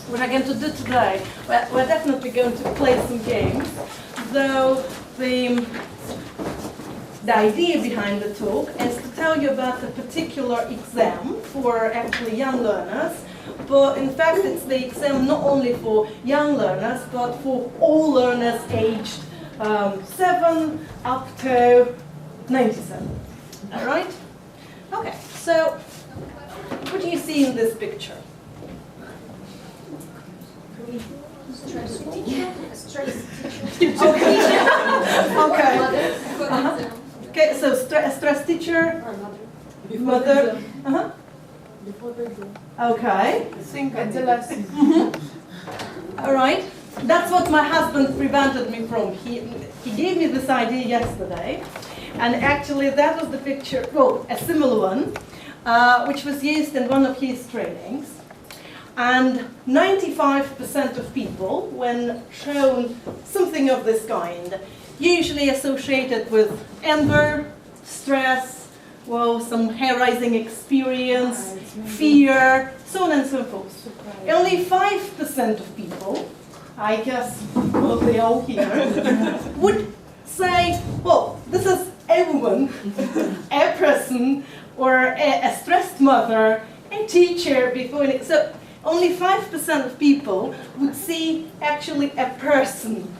what I'm going to do today, we're definitely going to play some games, though the idea behind the talk is to tell you about a particular exam for actually young learners, but in fact it's the exam not only for young learners, but for all learners aged 7 up to 97. All right? Okay, so what do you see in this picture? Stress teacher. Okay. Okay, so stress teacher, mother. Before the exam. Okay. At the lesson. All right. That's what my husband prevented me from. He gave me this idea yesterday, and actually that was the picture, well, a similar one, which was used in one of his trainings. And 95% of people, when shown something of this kind, usually associated with anger, stress, well, some hair-raising experience, fear, so on and so forth. Only 5% of people, I guess probably all here, would say, well, this is a woman, a person, or a stressed mother, a teacher before. So only 5% of people would see actually a person.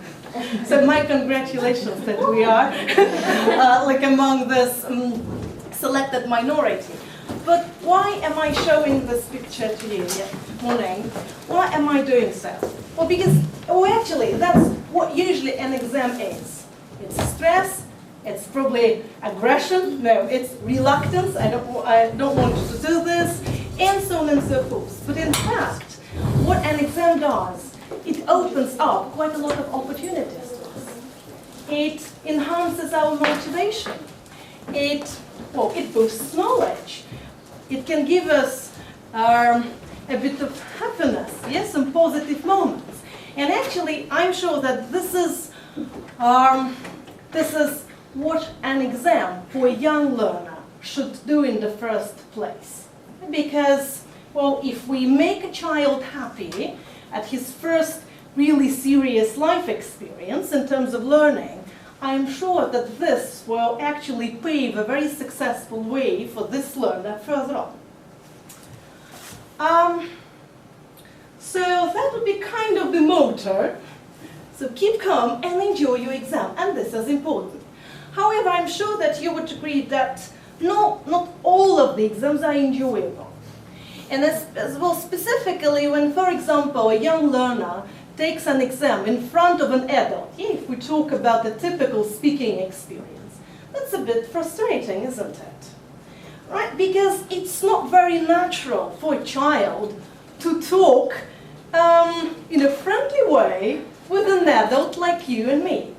So my congratulations that we are like among this selected minority. But why am I showing this picture to you this morning? Why am I doing so? Well, because actually that's what usually an exam is. It's stress. It's probably aggression. No, it's reluctance. I don't want you to do this, and so on and so forth. But in fact, what an exam does, it opens up quite a lot of opportunities to us. It enhances our motivation. It boosts knowledge. It can give us a bit of happiness, yes, some positive moments. And actually, I'm sure that this is what an exam for a young learner should do in the first place. Because, well, if we make a child happy at his first really serious life experience in terms of learning, I'm sure that this will actually pave a very successful way for this learner further on. So that would be kind of the motto. So keep calm and enjoy your exam, and this is important. However, I'm sure that you would agree that not all of the exams are enjoyable. And as well, specifically when, for example, a young learner takes an exam in front of an adult, if we talk about the typical speaking experience, that's a bit frustrating, isn't it? Right? Because it's not very natural for a child to talk in a friendly way with an adult like you and me.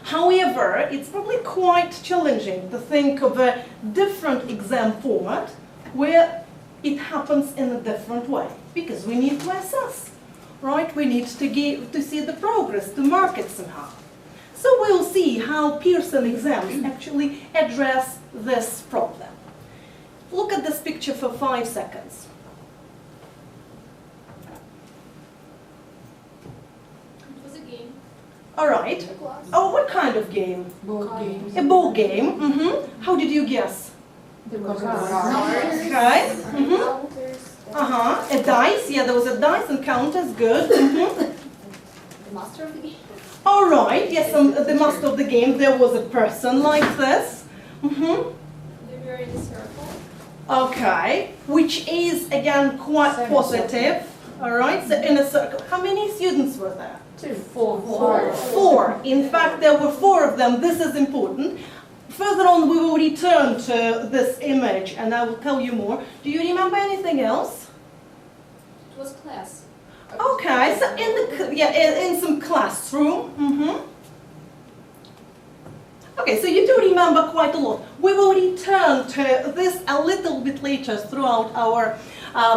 However, it's probably quite challenging to think of a different exam format where it happens in a different way, because we need to assess, right? We need to see the progress, to mark it somehow. So we'll see how Pearson exams actually address this problem. Look at this picture for 5 seconds. All right. Oh, what kind of game? Board games. A ball game. How did you guess? Okay. A dice. Yeah, there was a dice and counters. Good. The master of the game. All right. Yes, the master of the game. There was a person like this. They were in a circle. Okay. Which is again quite positive. All right. So in a circle. How many students were there? 2, 4, 4. In fact, there were 4 of them. This is important. Further on, we will return to this image, and I will tell you more. Do you remember anything else? It was class. Okay, so in some classroom. Okay, so you do remember quite a lot. We will return to this a little bit later throughout our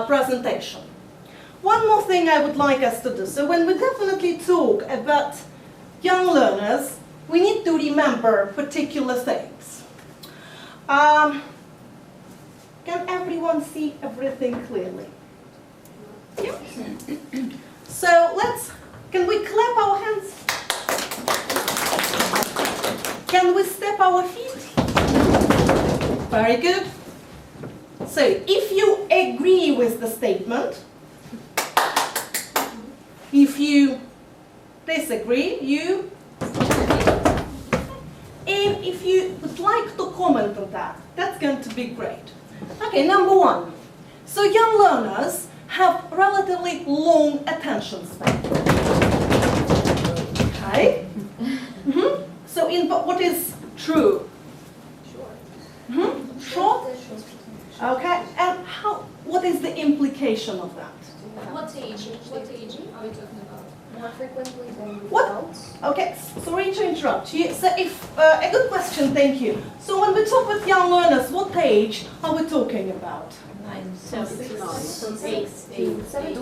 presentation. One more thing I would like us to do. So when we definitely talk about young learners, we need to remember particular things. Can everyone see everything clearly? Yeah. So can we clap our hands? Can we step our feet? Very good. So if you agree with the statement, if you disagree, you, and if you would like to comment on that, that's going to be great. Okay, number one. So young learners have relatively long attention span. Okay. So what is true? Short. Okay. And what is the implication of that? What age are we talking about? More frequently than What? without. Okay, sorry to interrupt you. So a good question, thank you. So when we talk with young learners, what age are we talking about? 9, 7 to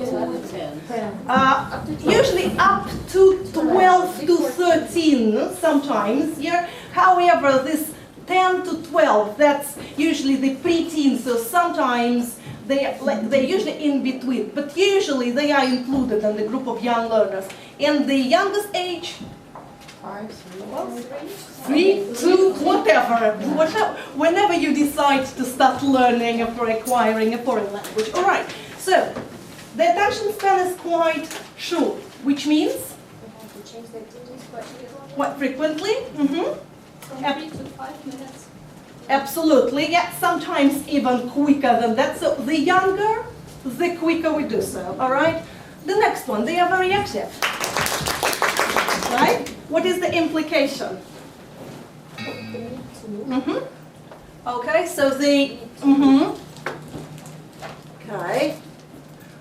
11. 10. Usually up to 12 to 13 sometimes, yeah. However, this 10 to 12, that's usually the preteens, so sometimes they're usually in between, but usually they are included in the group of young learners. And the youngest age, 5, 3, 2, whatever, whenever you decide to start learning or acquiring a foreign language. All right, so the attention span is quite short, which means We have to change the activities quite frequently. From 3 to 5 minutes. Absolutely, yeah, sometimes even quicker than that. So the younger, the quicker we do so, all right? The next one, they are very active, right? What is the implication? Okay, so okay,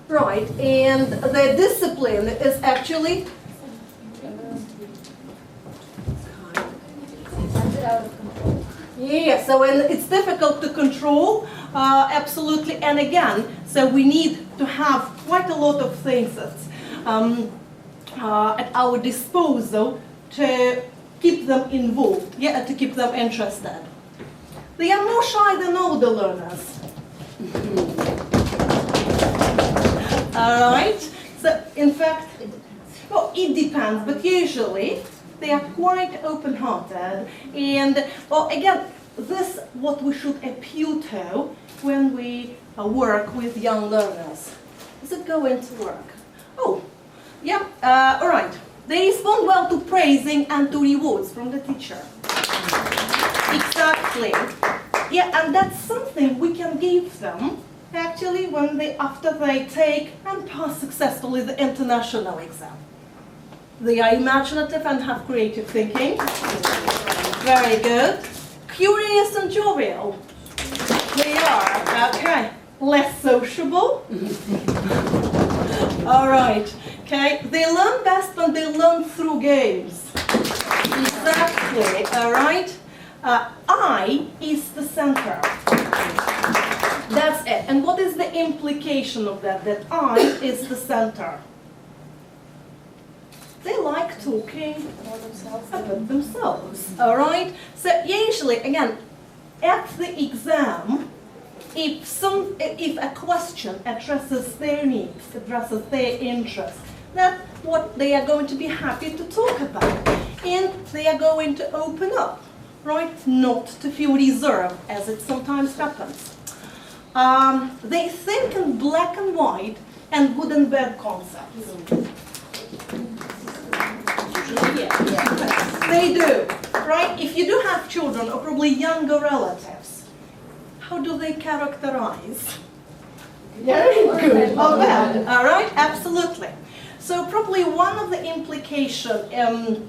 right, and the discipline is actually, out of control. yeah, so it's difficult to control, absolutely, and again, so we need to have quite a lot of things that's, at our disposal to keep them involved, yeah, to keep them interested. They are more shy than older learners. All right, so in fact, well, it depends, but usually they are quite open-hearted, and well, again, this is what we should appeal to when we work with young learners. Is it going to work? Oh, yeah, all right. They respond well to praising and to rewards from the teacher. Exactly. Yeah, and that's something we can give them actually after they take and pass successfully the international exam. They are imaginative and have creative thinking. Very good. Curious and jovial. They are, okay. Less sociable. All right, okay. They learn best when they learn through games. Exactly, all right. I is the center. That's it. And what is the implication of that? That I is the center. They like talking about themselves, all right? So usually, again, at the exam, if a question addresses their needs, addresses their interests, that's what they are going to be happy to talk about. And they are going to open up, right? Not to feel reserved, as it sometimes happens. They think in black and white and good and bad concepts. They do, right? If you do have children or probably younger relatives, how do they characterize? Very good or bad, all right? Absolutely. So probably one of the implications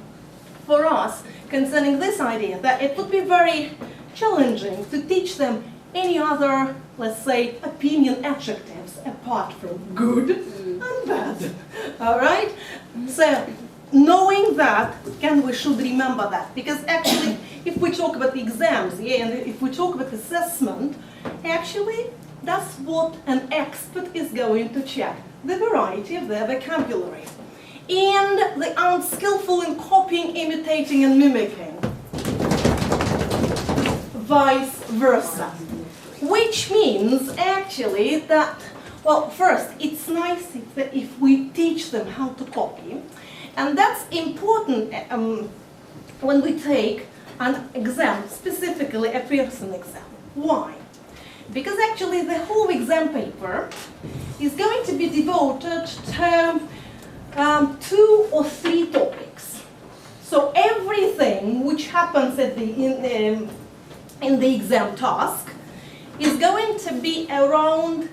for us concerning this idea that it would be very challenging to teach them any other, let's say, opinion adjectives apart from good and bad, all right? So knowing that, we should remember that, because actually, if we talk about the exams, yeah, and if we talk about assessment, actually, that's what an expert is going to check, the variety of their vocabulary. And they aren't skillful in copying, imitating, and mimicking. Vice versa. Which means, actually, that Well, first, it's nice if we teach them how to copy. And that's important when we take an exam, specifically a Pearson exam. Why? Because actually the whole exam paper is going to be devoted to 2 or 3 topics. So everything which happens in the exam task is going to be around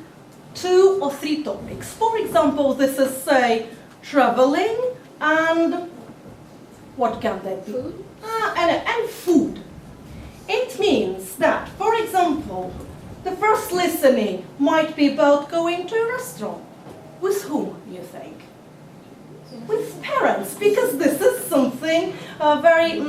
2 or 3 topics. For example, this is, say, traveling and what can that be? Food? And food. It means that, for example, the first listening might be about going to a restaurant. With whom, you think? With parents, because this is something very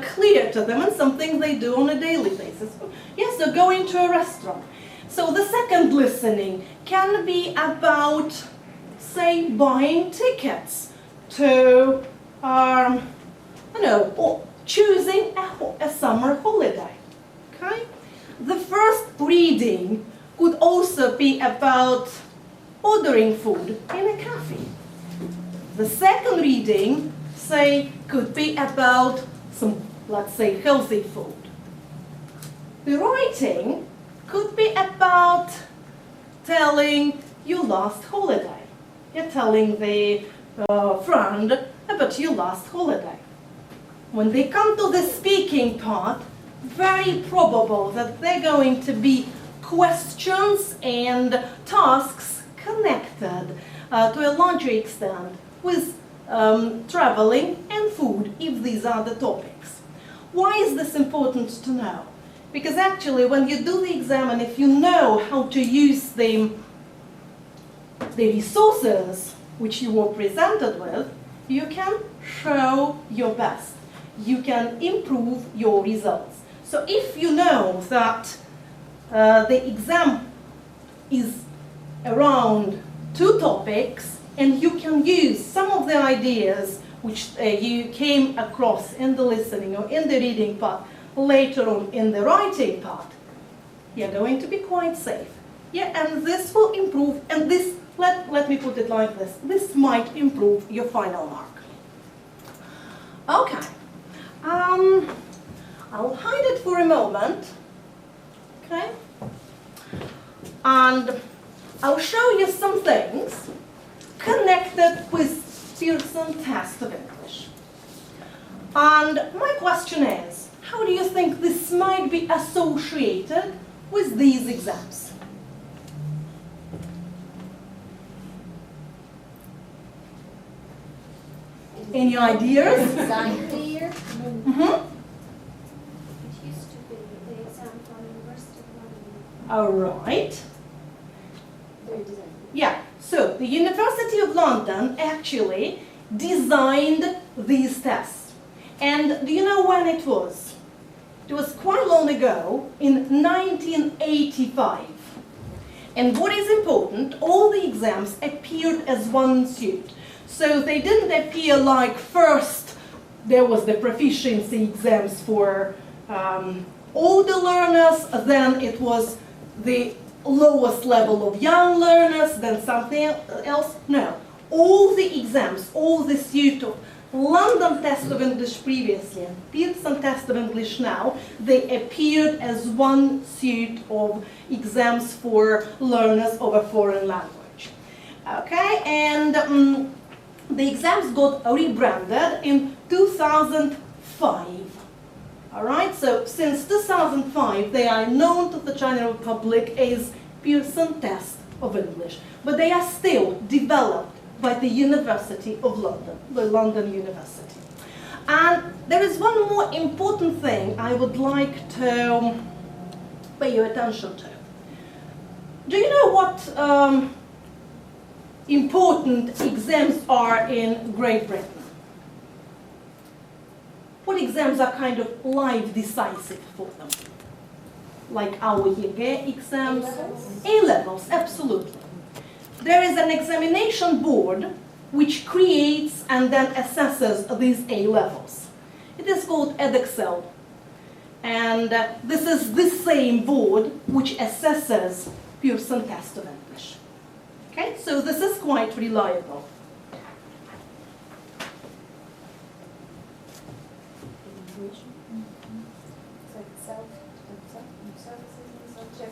clear to them and something they do on a daily basis. Yes, so going to a restaurant. So the second listening can be about, say, buying tickets to, or choosing a summer holiday. Okay? The first reading could also be about ordering food in a cafe. The second reading, say, could be about some, let's say, healthy food. The writing could be about telling your last holiday. You're telling the friend about your last holiday. When they come to the speaking part, very probable that they're going to be questions and tasks connected to a larger extent with traveling and food, if these are the topics. Why is this important to know? Because actually when you do the exam and if you know how to use the resources which you were presented with, you can show your best. You can improve your results. So if you know that the exam is around 2 topics and you can use some of the ideas which you came across in the listening or in the reading part later on in the writing part, you're going to be quite safe. Yeah, and this will improve, and this, let me put it like this might improve your final mark. Okay, I'll hide it for a moment, okay? And I'll show you some things connected with Pearson test of English. And my question is, how do you think this might be associated with these exams? Any ideas? Design the year. Mm-hmm. It used to be the exam from University of London. All right. Very design. Yeah, so the University of London actually designed these tests. And do you know when it was? It was quite long ago, in 1985. And what is important, all the exams appeared as one suit. So they didn't appear like first there was the proficiency exams for older learners, then it was the lowest level of young learners, then something else. No, all the exams, all the suit of London Test of English previously and Pearson Test of English now, they appeared as one suit of exams for learners of a foreign language. Okay, and the exams got rebranded in 2005. All right, so since 2005, they are known to the general public as Pearson Test of English, but they are still developed by the University of London, the London University. And there is one more important thing I would like to pay your attention to. Do you know what important exams are in Great Britain? What exams are kind of life decisive for them? Like our YEGE exams? A-levels, absolutely. There is an examination board which creates and then assesses these A-levels. It is called Edexcel. And this is the same board which assesses Pearson test of English. Okay, so this is quite reliable. It's like self-assessment, self-check.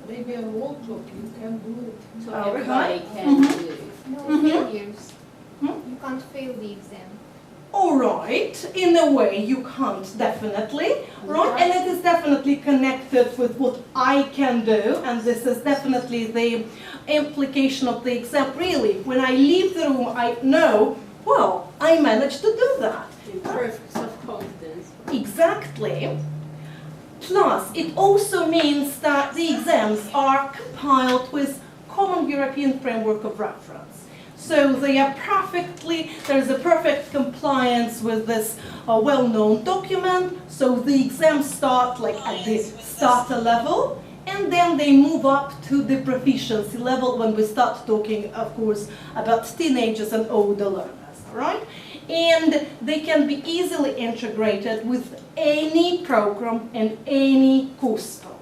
Maybe a workshop, you can do it. So Okay. everybody can Mhm. do it. No Mhm. failures. Hmm? You can't fail the exam. All right, in a way you can't, definitely, right? And it is definitely connected with what I can do, and this is definitely the implication of the exam. Really, when I leave the room, I know, well, I managed to do that. Improve self-confidence. Exactly. Plus, it also means that the exams are compiled with common European framework of reference. So they are there is a perfect compliance with this well-known document. So the exams start like at the starter level, and then they move up to the proficiency level when we start talking, of course, about teenagers and older learners, all right? And they can be easily integrated with any program and any course book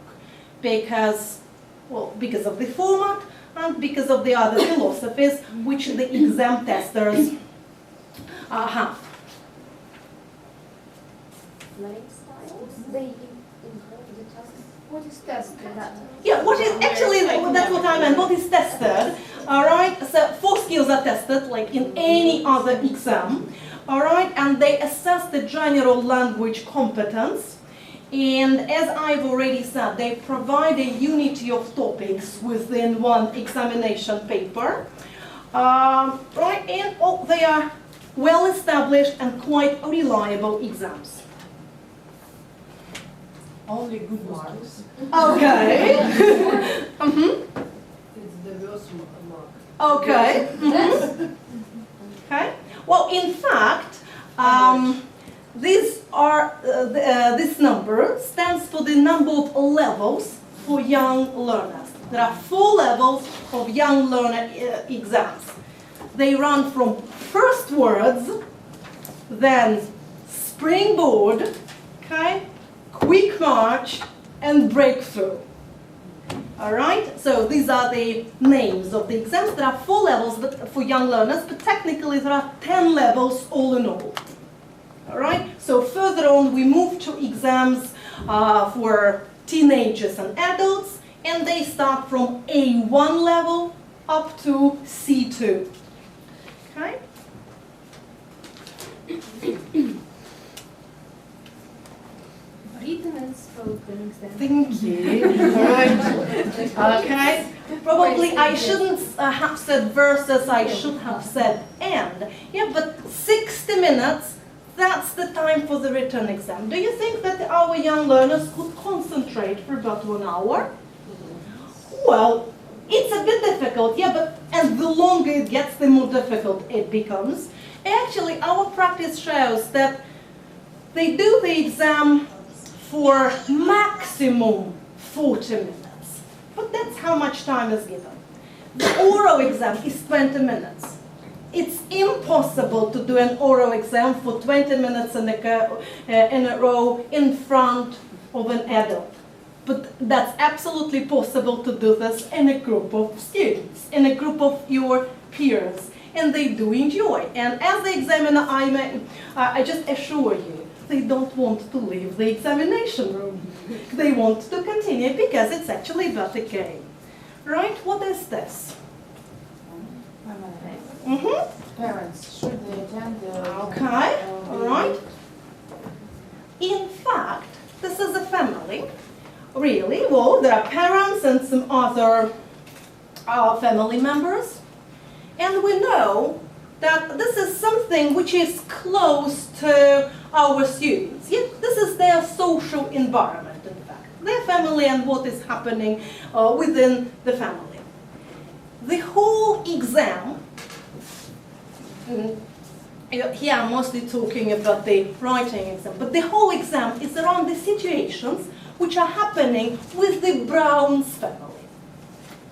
because of the format and because of the other philosophies which the exam testers have. Learning styles. They involve the tasks. What is test? Yeah, what is actually, that's what I meant, what is tested, all right? So 4 skills are tested, like in any other exam, all right? And they assess the general language competence. And as I've already said, they provide a unity of topics within one examination paper, right? And they are well-established and quite reliable exams. Only good marks. Okay. Mhm. It's the worst mark. Okay. Mhm. Okay. Well, in fact, this number stands for the number of levels for young learners. There are 4 levels of young learner exams. They run from first words, then springboard, okay, quick march, and breakthrough. All right, so these are the names of the exams. There are 4 levels for young learners, but technically there are 10 levels all in all. All right, so further on we move to exams for teenagers and adults, and they start from A1 level up to C2. Okay. Written and spoken exam. Thank you. All right. Okay. Probably I shouldn't have said versus, I should have said and. Yeah, but 60 minutes, that's the time for the written exam. Do you think that our young learners could concentrate for about 1 hour? Well, it's a bit difficult, yeah, and the longer it gets, the more difficult it becomes. Actually, our practice shows that they do the exam for maximum 40 minutes. But that's how much time is given. The oral exam is 20 minutes. It's impossible to do an oral exam for 20 minutes in a row in front of an adult. But that's absolutely possible to do this in a group of students, in a group of your peers, and they do enjoy. And as the examiner, I just assure you, they don't want to leave the examination room. They want to continue because it's actually about a game. Right? What is this? Mm-hmm. Parents, should they attend the... Okay, all right. In fact, this is a family. Really? Well, there are parents and some other family members. And we know that this is something which is close to our students. Yeah, this is their social environment, in fact. Their family and what is happening within the family. The whole exam, here I'm mostly talking about the writing exam, but the whole exam is around the situations which are happening with the Brown's family.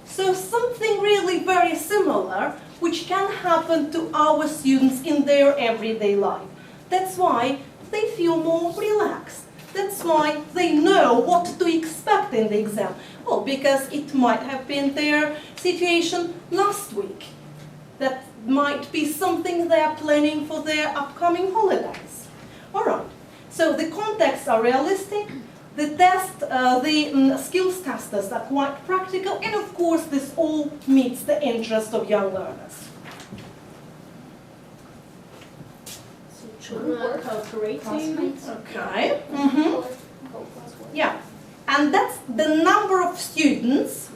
So something really very similar which can happen to our students in their everyday life. That's why they feel more relaxed. That's why they know what to expect in the exam. Well, because it might have been their situation last week. That might be something they are planning for their upcoming holidays. All right, so the contexts are realistic, the test, the skills testers are quite practical, and of course this all meets the interest of young learners. Calculating. Okay. Yeah, and that's the number of students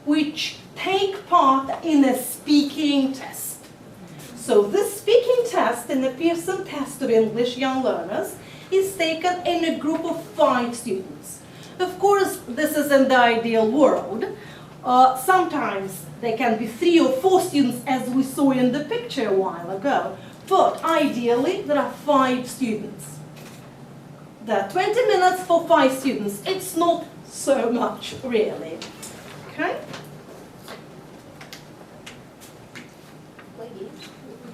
which take part in a speaking test. So this speaking test in the Pearson Test of English Young Learners is taken in a group of 5 students. Of course, this is in the ideal world. Sometimes there can be 3 or 4 students, as we saw in the picture a while ago. But ideally, there are 5 students. There are 20 minutes for 5 students. It's not so much, really. Okay?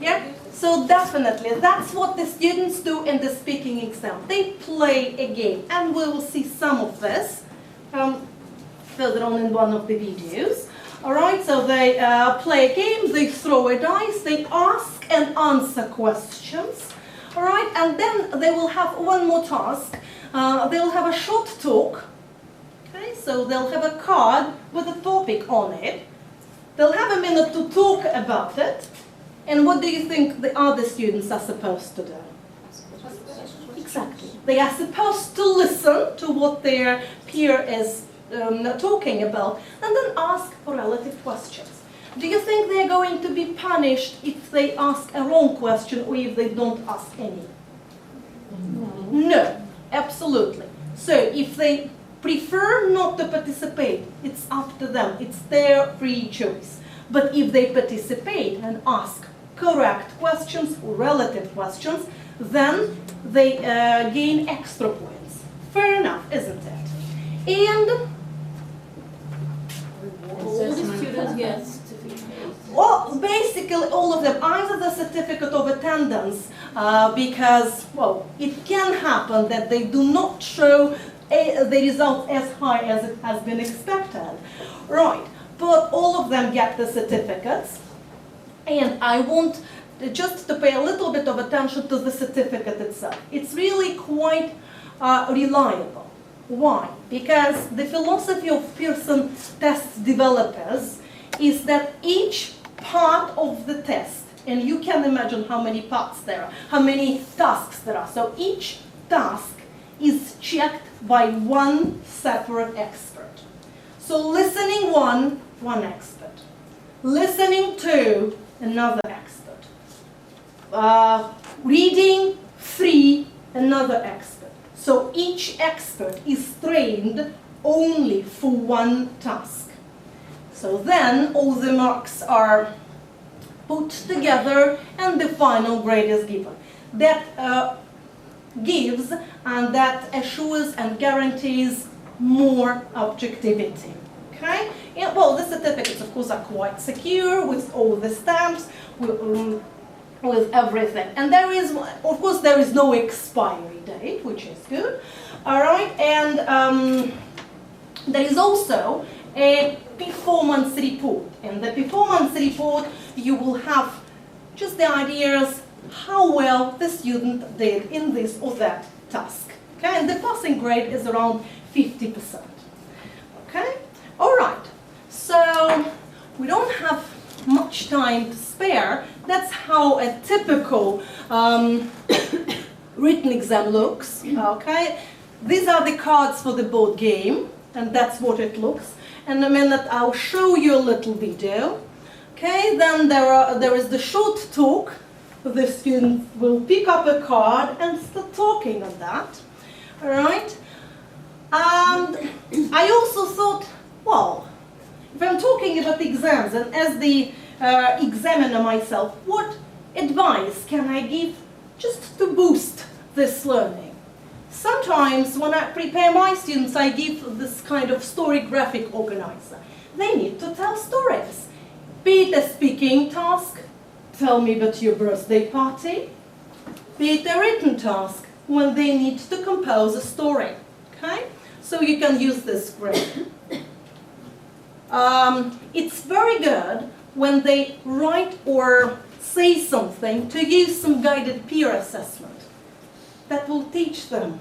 Yeah? So definitely, that's what the students do in the speaking exam. They play a game, and we will see some of this further on in one of the videos. All right, so they play a game, they throw a dice, they ask and answer questions. All right, and then they will have one more task. They'll have a short talk. Okay, so they'll have a card with a topic on it. They'll have a minute to talk about it. And what do you think the other students are supposed to do? Exactly. They are supposed to listen to what their peer is talking about and then ask relative questions. Do you think they're going to be punished if they ask a wrong question or if they don't ask any? No, absolutely. So if they prefer not to participate, it's up to them. It's their free choice. But if they participate and ask correct questions, relative questions, then they gain extra points. Fair enough, isn't it? And All the students get certificates. well, basically all of them, either the certificate of attendance, because, well, it can happen that they do not show the results as high as it has been expected. Right, but all of them get the certificates. And I want just to pay a little bit of attention to the certificate itself. It's really quite reliable. Why? Because the philosophy of Pearson test developers is that each part of the test, and you can imagine how many parts there are, how many tasks there are. So each task is checked by one separate expert. So listening one expert. Listening two, another expert. Reading 3, another expert. So each expert is trained only for one task. So then all the marks are put together and the final grade is given. That gives and that assures and guarantees more objectivity. Okay? And, well, the certificates, of course, are quite secure with all the stamps, with everything. And there is, of course, there is no expiry date, which is good. All right, and there is also a performance report. In the performance report, you will have just the ideas how well the student did in this or that task. Okay, and the passing grade is around 50%. Okay, all right. So we don't have much time to spare. That's how a typical written exam looks. Okay, these are the cards for the board game, and that's what it looks. In a minute, I'll show you a little video. Okay, then there is the short talk. The student will pick up a card and start talking on that. All right. And I also thought, well, if I'm talking about exams and as the examiner myself, what advice can I give just to boost this learning? Sometimes when I prepare my students, I give this kind of story graphic organizer. They need to tell stories. Be it a speaking task, tell me about your birthday party. Be it a written task, when they need to compose a story. Okay? So you can use this grid. It's very good when they write or say something to use some guided peer assessment. That will teach them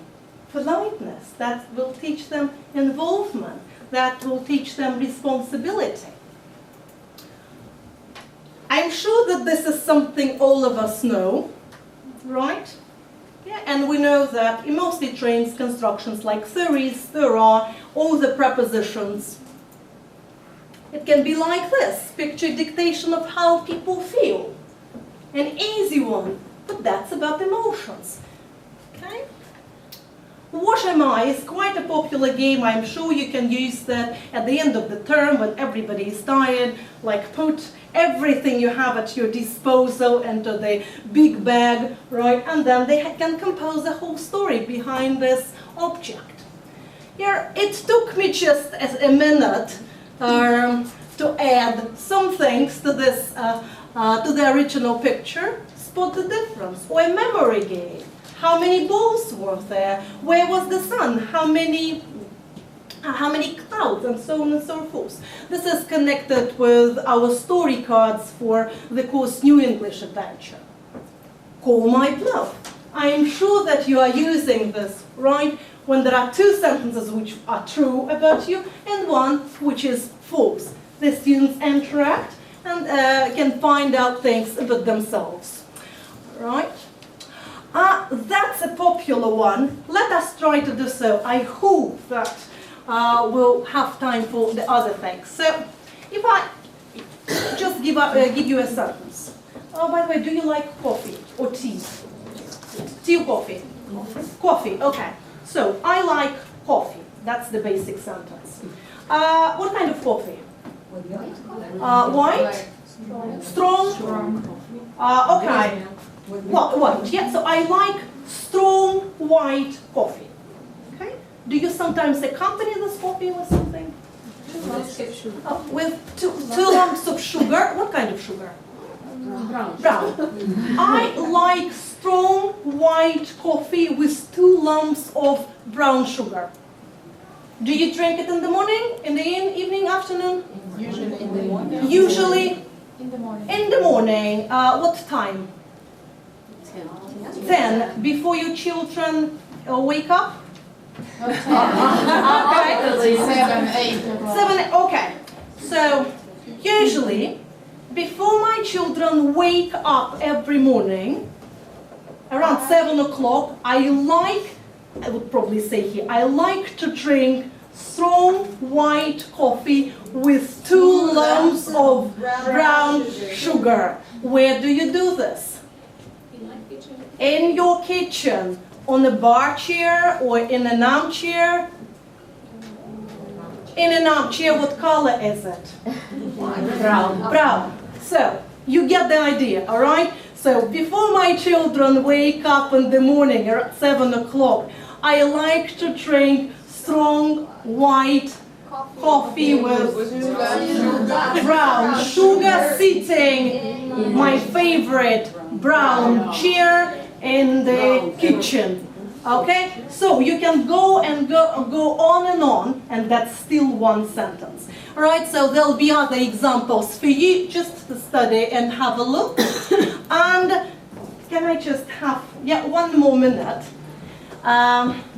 politeness, that will teach them involvement, that will teach them responsibility. I'm sure that this is something all of us know, right? Yeah, and we know that in mostly trained constructions like theories, there are all the prepositions. It can be like this, picture dictation of how people feel. An easy one, but that's about emotions. Okay? What am I is quite a popular game. I'm sure you can use that at the end of the term when everybody is tired, like put everything you have at your disposal into the big bag, right? And then they can compose a whole story behind this object. Here, it took me just a minute to add some things to this, to the original picture. Spot the difference, or a memory game. How many balls were there? Where was the sun? How many clouds, and so on and so forth. This is connected with our story cards for the course New English Adventure. Call my bluff. I am sure that you are using this, right, when there are two sentences which are true about you and one which is false. The students interact and can find out things about themselves, right? That's a popular one. Let us try to do so. I hope that we'll have time for the other things. So, if I just give you a sentence. Oh, by the way, do you like coffee or tea? Tea or coffee? Coffee, okay. So, I like coffee. That's the basic sentence. What kind of coffee? White? Strong? Okay. White, yeah, so I like strong white coffee. Okay? Do you sometimes accompany this coffee with something? With two lumps of sugar. What kind of sugar? Brown. I like strong white coffee with 2 lumps of brown sugar. Do you drink it in the morning, in the evening, afternoon? Usually in the morning. Usually In the morning. in the morning. What time? 10, before your children wake up? Okay. 7, 8 o'clock. 7, okay. So, usually, before my children wake up every morning, around 7 o'clock, I would probably say here, I like to drink strong white coffee with 2 lumps of brown sugar. Where do you do this? In your kitchen, on a bar chair or in an armchair? In an armchair, what color is it? Brown. Brown. So, you get the idea, all right? So, before my children wake up in the morning at 7 o'clock, I like to drink strong white coffee with brown sugar, sitting my favorite brown chair in the kitchen. Okay, so you can go on, and that's still one sentence. All right, so there'll be other examples for you just to study and have a look. And can I just have 1 more minute?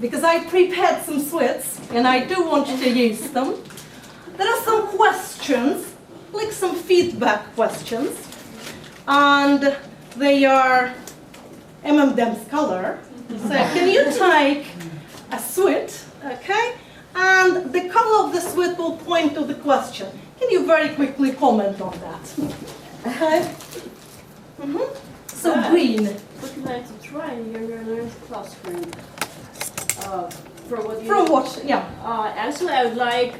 Because I prepared some sweets and I do want to use them. There are some questions, like some feedback questions, and they are M&M's color. So can you take a sweet, okay? And the color of the sweet will point to the question. Can you very quickly comment on that? Okay. So green. Would you like to try in your learner's classroom? From what? Yeah. Actually, I would like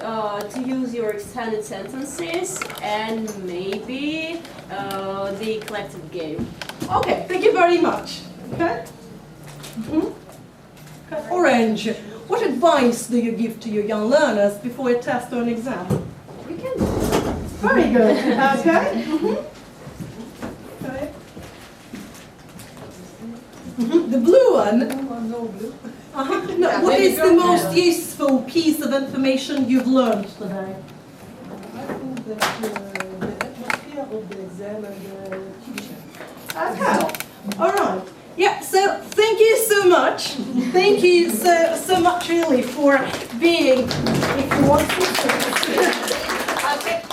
to use your extended sentences and maybe the collective game. Okay, thank you very much. Okay. Okay. Orange. What advice do you give to your young learners before a test or an exam? We can. Very good. Okay. Okay. The blue one. no blue. No, Yeah, what there is you the go. most useful piece of information you've learned today? I think that the atmosphere of the exam and the teacher. Okay. All right. Yeah, so thank you so much. Thank you so much really for being, if you want to. Okay.